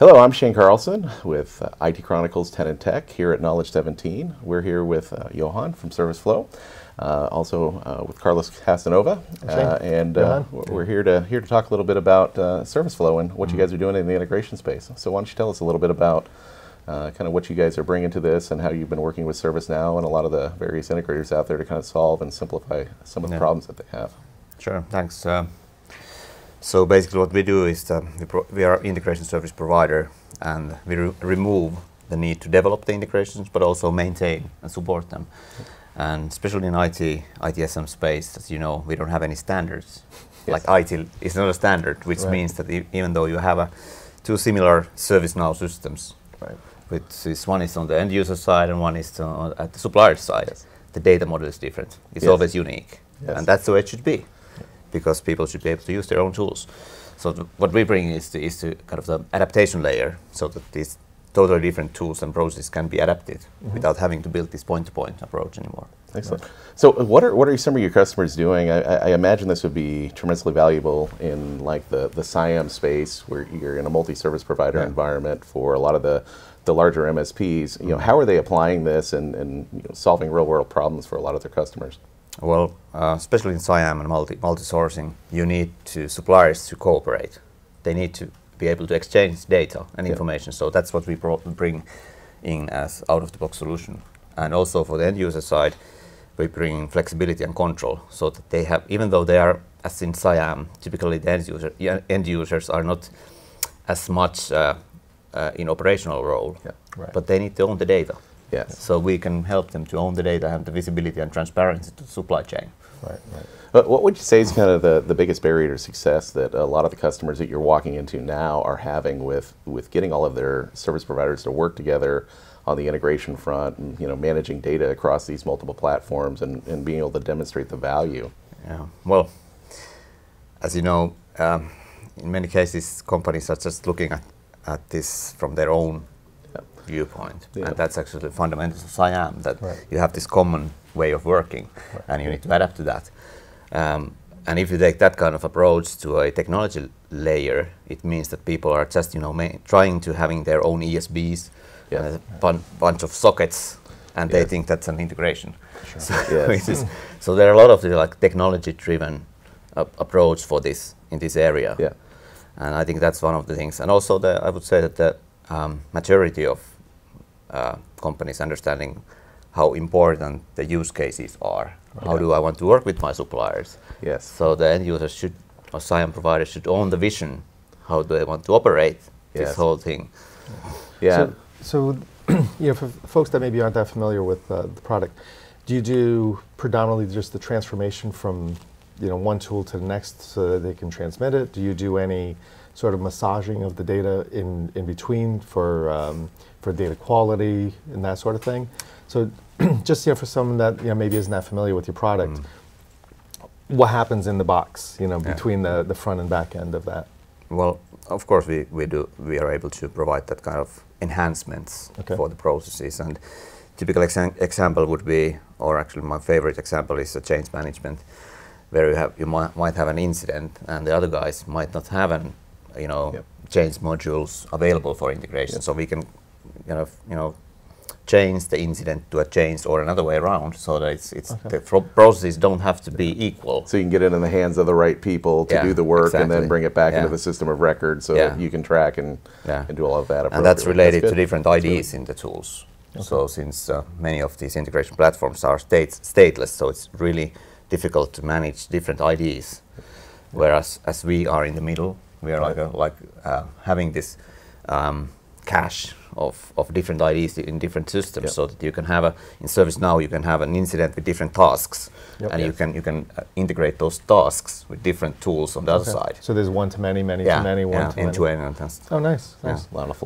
Hello, I'm Shane Carlson with IT Chronicles 10 and Tech here at Knowledge 17. We're here with Johan from ServiceFlow, also with Carlos Casanova, and we're here to talk a little bit about ServiceFlow and what you guys are doing in the integration space. So why don't you tell us a little bit about kind of what you guys are bringing to this and how you've been working with ServiceNow and a lot of the various integrators out there to kind of solve and simplify some of the problems that they have. Sure, thanks. So basically what we do is we are an integration service provider, and we remove the need to develop the integrations but also maintain and support them. And especially in ITSM space, as you know, we don't have any standards. Like IT is not a standard, which means that even though you have two similar ServiceNow systems, which is one is on the end user side and one is at the supplier side, the data model is different. It's always unique, and that's the way it should be, because people should be able to use their own tools. So what we bring is the kind of the adaptation layer, so that these totally different tools and processes can be adapted without having to build this point-to-point approach anymore. Excellent. So what are some of your customers doing? I imagine this would be tremendously valuable in like the SIAM space, where you're in a multi-service provider environment for a lot of the larger MSPs. You know, how are they applying this and solving real-world problems for a lot of their customers? Well, especially in SIAM and multi-sourcing, you need suppliers to cooperate. They need to be able to exchange data and information. So that's what we bring in as out-of-the-box solution. And also for the end user side, we bring flexibility and control, so that they have, even though they are, as in SIAM, typically the end users are not as much in operational role, but they need to own the data. So we can help them to own the data and the visibility and transparency to the supply chain. But what would you say is kind of the biggest barrier to success that a lot of the customers that you're walking into now are having with getting all of their service providers to work together on the integration front, and managing data across these multiple platforms and being able to demonstrate the value? Well, as you know, in many cases companies are just looking at this from their own viewpoint, and that's actually the fundamentals of SIAM, that you have this common way of working, and you need to adapt to that. And if you take that kind of approach to a technology layer, it means that people are just trying to having their own ESBs and a bunch of sockets, and they think that's an integration. So there are a lot of the technology-driven approach for this in this area, and I think that's one of the things. And also I would say that the maturity of companies understanding how important the use cases are. How do I want to work with my suppliers? So the end users should, or SIAM providers should own the vision. How do they want to operate this whole thing? So for folks that maybe aren't that familiar with the product, do you do predominantly just the transformation from one tool to the next so that they can transmit it? Do you do any sort of massaging of the data in between for data quality and that sort of thing? So just for someone that maybe isn't that familiar with your product, what happens in the box between the front and back end of that? Well, of course we are able to provide that kind of enhancements for the processes, and typical example would be, or actually my favorite example is the change management, where you might have an incident and the other guys might not have an change modules available for integration. So we can change the incident to a change or another way around, so that the processes don't have to be equal. So you can get it in the hands of the right people to do the work and then bring it back into the system of record, so that you can track and do all of that appropriately. And that's related to different IDs in the tools. So since many of these integration platforms are stateless, so it's really difficult to manage different IDs. Whereas as we are in the middle, we are having this cache of different IDs in different systems, so that you can have in ServiceNow you can have an incident with different tasks, and you can integrate those tasks with different tools on the other side. So there's one to many, many to many, one to many. End-to-end. Oh, nice. A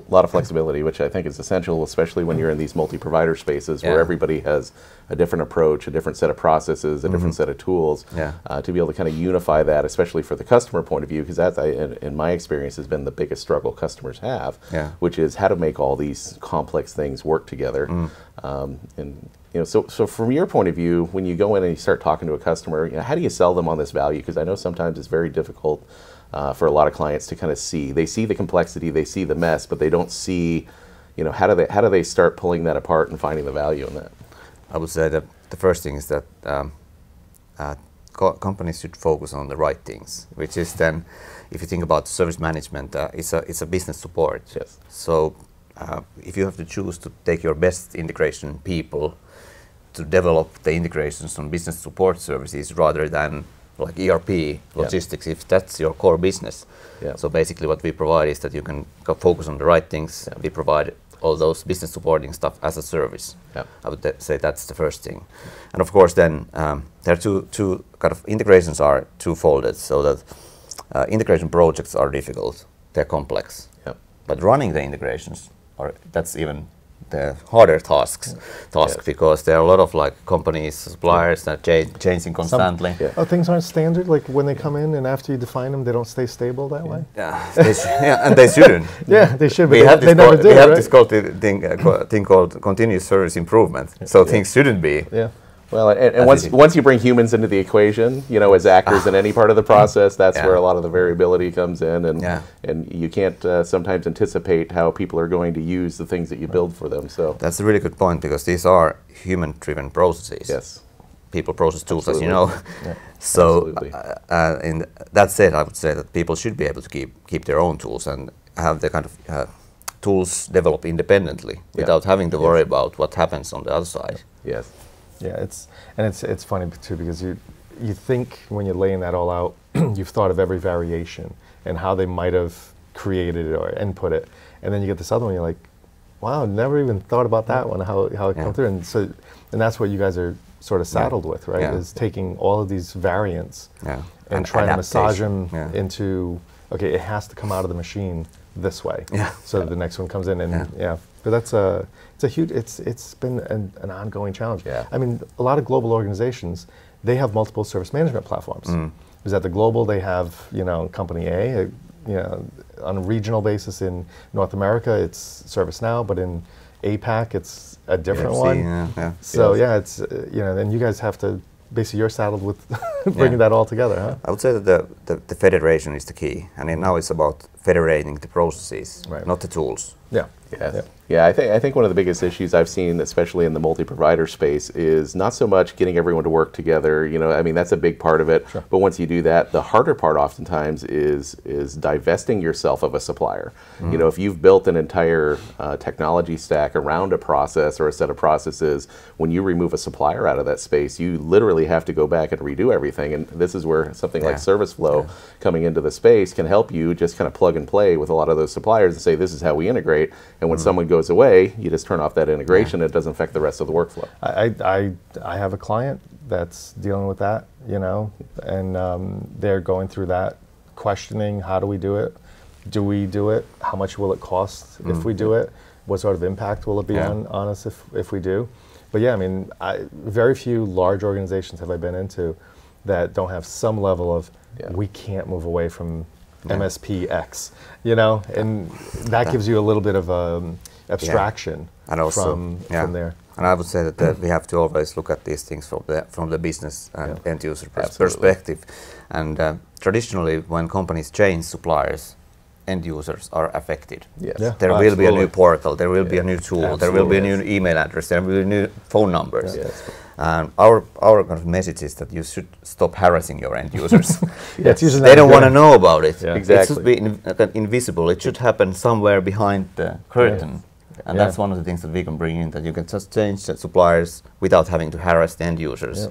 lot of flexibility, which I think is essential, especially when you're in these multi-provider spaces where everybody has a different approach, a different set of processes, a different set of tools, to be able to kind of unify that, especially for the customer point of view, because that's, in my experience, has been the biggest struggle customers have, which is how to make all these complex things work together. And so from your point of view, when you go in and you start talking to a customer, how do you sell them on this value? Because I know sometimes it's very difficult for a lot of clients to kind of see. They see the complexity, they see the mess, but they don't see, how do they start pulling that apart and finding the value in that? I would say that the first thing is that companies should focus on the right things, which is then, if you think about service management, it's a business support. Yes. So if you have to choose to take your best integration people to develop the integrations on business support services rather than like ERP, logistics, if that's your core business. So basically what we provide is that you can focus on the right things. We provide all those business supporting stuff as a service. I would say that's the first thing. And of course then there are two kind of integrations are two-folded, so that integration projects are difficult, they're complex. But running the integrations, that's even the harder task because there are a lot of like companies, suppliers that changing constantly. Things aren't standard. Like when they come in and after you define them, they don't stay stable that way. And they shouldn't. They should. But we have this thing called continuous service improvement. So things shouldn't be. Well, and once you bring humans into the equation, as actors in any part of the process, that's where a lot of the variability comes in, and you can't sometimes anticipate how people are going to use the things that you build for them. So that's a really good point, because these are human-driven processes. Yes. People process tools, as you know. So, in that said, I would say that people should be able to keep their own tools and have the kind of tools develop independently without having to worry about what happens on the other side. Yes. It's funny too, because you think when you're laying that all out, you've thought of every variation and how they might have created it or input it, and then you get this other one, you're like, wow, never even thought about that one, how it come through, and that's what you guys are sort of saddled with, right? Is taking all of these variants and trying to massage them into, okay, it has to come out of the machine this way, so that the next one comes in, and but that's it's a huge, it's been an ongoing challenge. I mean, a lot of global organizations, they have multiple service management platforms. Because at the global, they have, company A, on a regional basis in North America, it's ServiceNow, but in APAC, it's a different one. So it's, then you guys have to, basically you're saddled with bringing that all together, huh? I would say that the federation is the key, and now it's about federating the processes, not the tools. I think one of the biggest issues I've seen, especially in the multi-provider space, is not so much getting everyone to work together. I mean, that's a big part of it. But once you do that, the harder part oftentimes is divesting yourself of a supplier. If you've built an entire technology stack around a process or a set of processes, when you remove a supplier out of that space, you literally have to go back and redo everything. And this is where something like Service Flow coming into the space can help you just kind of plug and play with a lot of those suppliers and say, this is how we integrate. And when someone goes away, you just turn off that integration. It doesn't affect the rest of the workflow. I have a client that's dealing with that, and they're going through that, questioning, how do we do it? Do we do it? How much will it cost if we do it? What sort of impact will it be on us if we do? But I mean, very few large organizations have I been into that don't have some level of, we can't move away from MSP X, and that gives you a little bit of abstraction and also, from there. And I would say that we have to always look at these things from the business and end user perspective. And traditionally, when companies change suppliers, end users are affected. There will be a new portal, there will be a new tool, there will be a new email address, there will be new phone numbers. And our kind of message is that you should stop harassing your end users. They don't want to know about it. It should be invisible. It should happen somewhere behind the curtain. And that's one of the things that we can bring in, that you can just change the suppliers without having to harass the end users.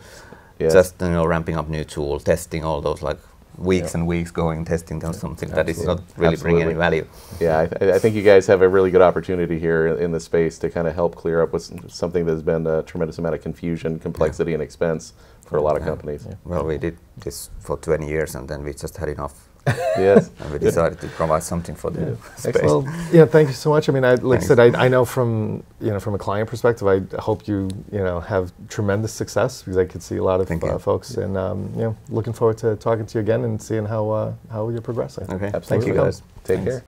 Just ramping up new tool, testing all those like weeks and weeks going testing on something that is not really bringing any value. I think you guys have a really good opportunity here in the space to kind of help clear up with something that's been a tremendous amount of confusion, complexity, and expense for a lot of companies. Well, we did this for 20 years, and then we just had enough Yes. And we decided to provide something for the space. Well, yeah, thank you so much. I mean, like I said, I know from from a client perspective, I hope you have tremendous success, because I could see a lot of folks, and looking forward to talking to you again and seeing how you're progressing. Okay, absolutely, thank you guys. Take care.